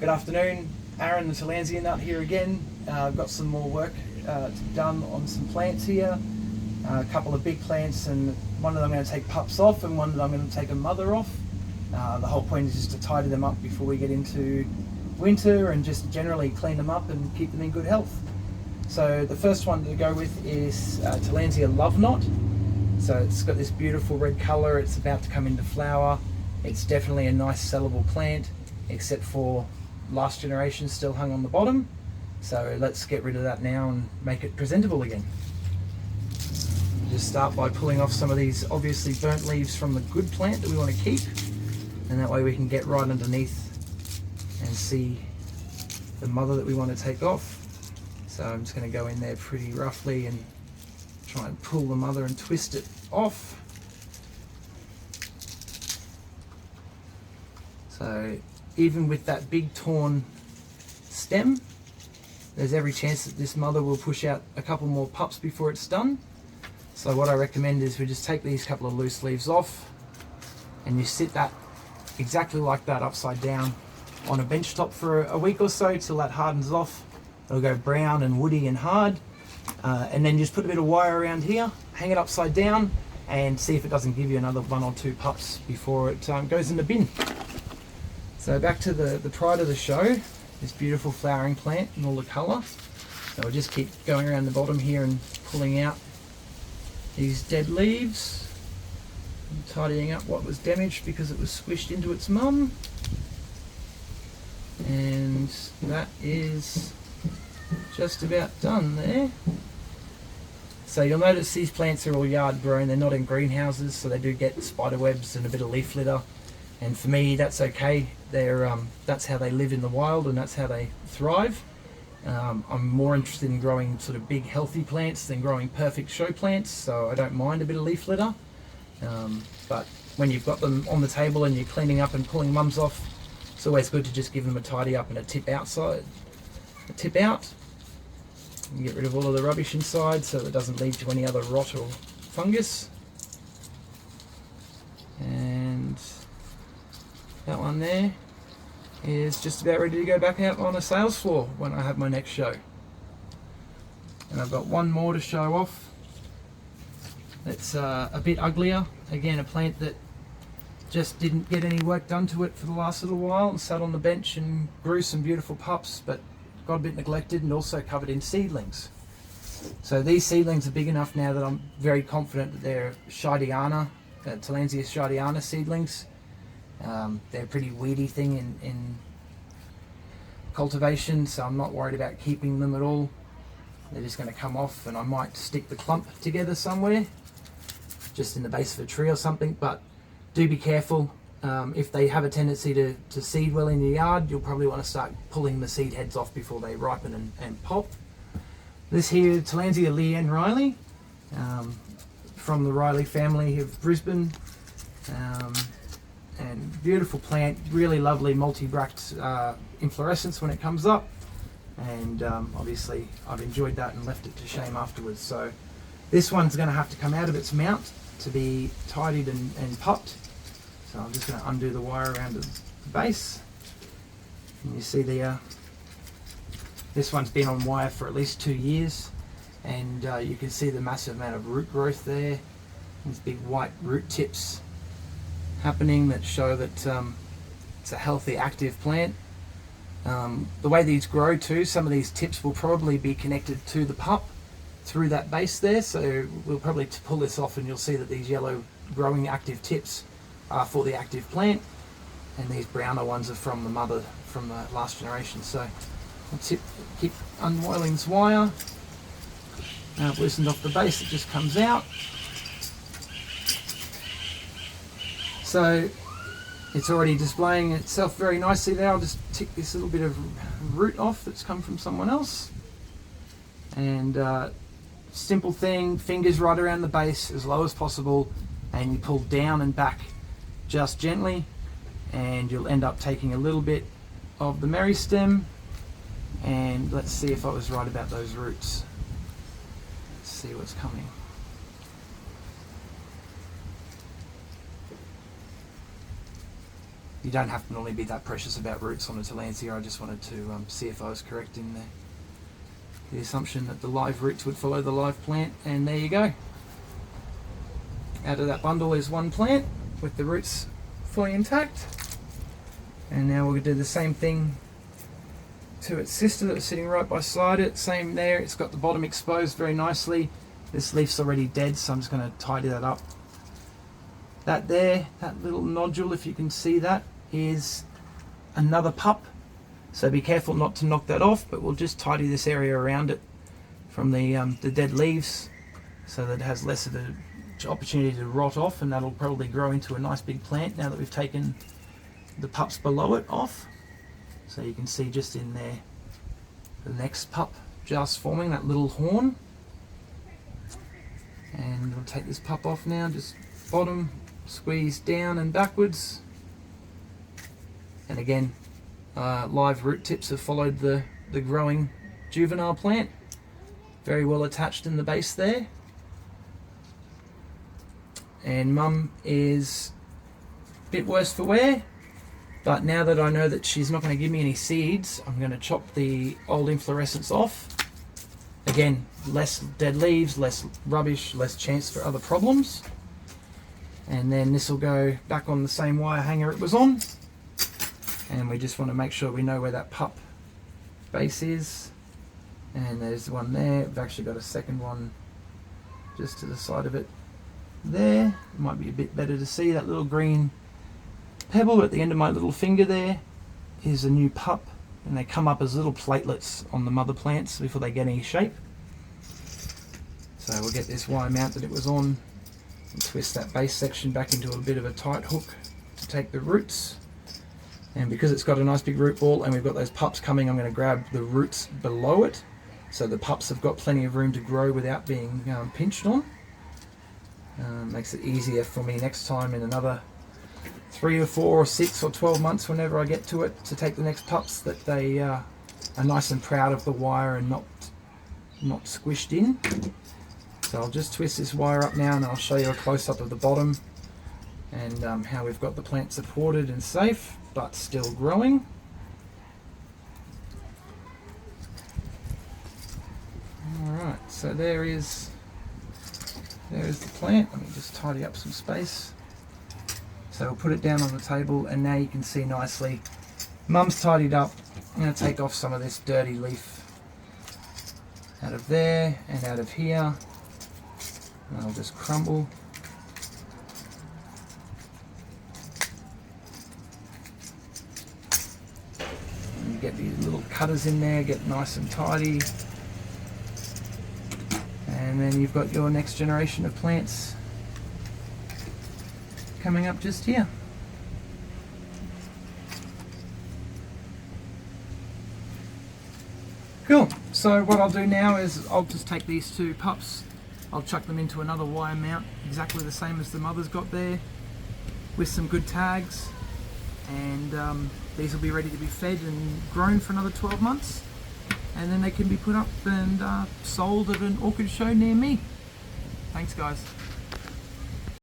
Good afternoon, Aaron the Tillandsia nut here again. I've got some more work done on some plants here. A couple of big plants, and one of them I'm going to take pups off and one that I'm going to take a mother off. The whole point is just to tidy them up before we get into winter and just generally clean them up and keep them in good health. So the first one to go with is Tillandsia Love Knot. So it's got this beautiful red colour, it's about to come into flower. It's definitely a nice sellable plant, except for last generation still hung on the bottom. So let's get rid of that now and make it presentable again. Just start by pulling off some of these obviously burnt leaves from the good plant that we want to keep, and that way we can get right underneath and see the mother that we want to take off. So I'm just going to go in there pretty roughly and try and pull the mother and twist it off. So even with that big torn stem, there's every chance that this mother will push out a couple more pups before it's done. So what I recommend is we just take these couple of loose leaves off and you sit that exactly like that upside down on a bench top for a week or so till that hardens off. It'll go brown and woody and hard, and then just put a bit of wire around here, hang it upside down and see if it doesn't give you another 1 or 2 pups before it goes in the bin. So back to the pride of the show, this beautiful flowering plant in all the colour. So we'll just keep going around the bottom here and pulling out these dead leaves and tidying up what was damaged because it was squished into its mum. And that is just about done there. So you'll notice these plants are all yard grown, they're not in greenhouses, so they do get spider webs and a bit of leaf litter. And for me, that's okay. That's how they live in the wild and that's how they thrive. I'm more interested in growing sort of big healthy plants than growing perfect show plants, so I don't mind a bit of leaf litter. But when you've got them on the table and you're cleaning up and pulling mums off, it's always good to just give them a tidy up and a tip out. And get rid of all of the rubbish inside so it doesn't lead to any other rot or fungus. And that one there is just about ready to go back out on a sales floor when I have my next show. And I've got one more to show off. It's a bit uglier. Again, a plant that just didn't get any work done to it for the last little while and sat on the bench and grew some beautiful pups, but got a bit neglected and also covered in seedlings. So these seedlings are big enough now that I'm very confident that they're Tillandsia Scheidiana seedlings. They're a pretty weedy thing in cultivation, so I'm not worried about keeping them at all. They're just going to come off, and I might stick the clump together somewhere, just in the base of a tree or something, but do be careful. If they have a tendency to seed well in your yard, you'll probably want to start pulling the seed heads off before they ripen and pop. This here, Tillandsia Leanne Riley, from the Riley family of Brisbane. And beautiful plant, really lovely multi-bract inflorescence when it comes up, and obviously I've enjoyed that and left it to shame afterwards. So this one's going to have to come out of its mount to be tidied and popped. So I'm just going to undo the wire around the base, and you see this one's been on wire for at least 2 years, and you can see the massive amount of root growth there. These big white root tips happening that show that it's a healthy, active plant. The way these grow too, some of these tips will probably be connected to the pup through that base there, so we'll probably pull this off and you'll see that these yellow growing active tips are for the active plant, and these browner ones are from the mother from the last generation. So I'll keep uncoiling this wire. Now I've loosened off the base, it just comes out. So it's already displaying itself very nicely there. I'll just tick this little bit of root off that's come from someone else. And simple thing, fingers right around the base as low as possible, and you pull down and back just gently, and you'll end up taking a little bit of the meristem. And let's see if I was right about those roots. Let's see what's coming. You don't have to normally be that precious about roots on a Tillandsia. I just wanted to see if I was correct in the assumption that the live roots would follow the live plant, and there you go. Out of that bundle is one plant with the roots fully intact. And now we'll do the same thing to its sister that was sitting right beside it. Same there, it's got the bottom exposed very nicely. This leaf's already dead, so I'm just going to tidy that up. That there, that little nodule, if you can see that, is another pup. So be careful not to knock that off, but we'll just tidy this area around it from the dead leaves so that it has less of an opportunity to rot off, and that'll probably grow into a nice big plant now that we've taken the pups below it off. So you can see just in there the next pup just forming, that little horn. And we'll take this pup off now, just bottom, squeeze down and backwards. And again, live root tips have followed the growing juvenile plant. Very well attached in the base there. And mum is a bit worse for wear, but now that I know that she's not going to give me any seeds, I'm going to chop the old inflorescence off. Again, less dead leaves, less rubbish, less chance for other problems. And then this will go back on the same wire hanger it was on. And we just want to make sure we know where that pup base is. And there's one there. We've actually got a second one just to the side of it there. It might be a bit better to see that little green pebble at the end of my little finger there is a new pup, and they come up as little platelets on the mother plants before they get any shape. So we'll get this wire mount that it was on and twist that base section back into a bit of a tight hook to take the roots. And because it's got a nice big root ball and we've got those pups coming, I'm going to grab the roots below it so the pups have got plenty of room to grow without being pinched on. Makes it easier for me next time in another 3 or 4 or 6 or 12 months, whenever I get to it, to take the next pups, that they are nice and proud of the wire and not squished in. So I'll just twist this wire up now and I'll show you a close-up of the bottom and how we've got the plant supported and safe but still growing. Alright, so there's the plant. Let me just tidy up some space. So we'll put it down on the table, and now you can see nicely mum's tidied up. I'm going to take off some of this dirty leaf out of there and out of here, and I'll just crumble. And you get these little cutters in there, get nice and tidy. And then you've got your next generation of plants coming up just here. Cool. So what I'll do now is I'll just take these two pups, I'll chuck them into another wire mount exactly the same as the mother's got there, with some good tags, and these will be ready to be fed and grown for another 12 months. And then they can be put up and sold at an orchid show near me. Thanks guys.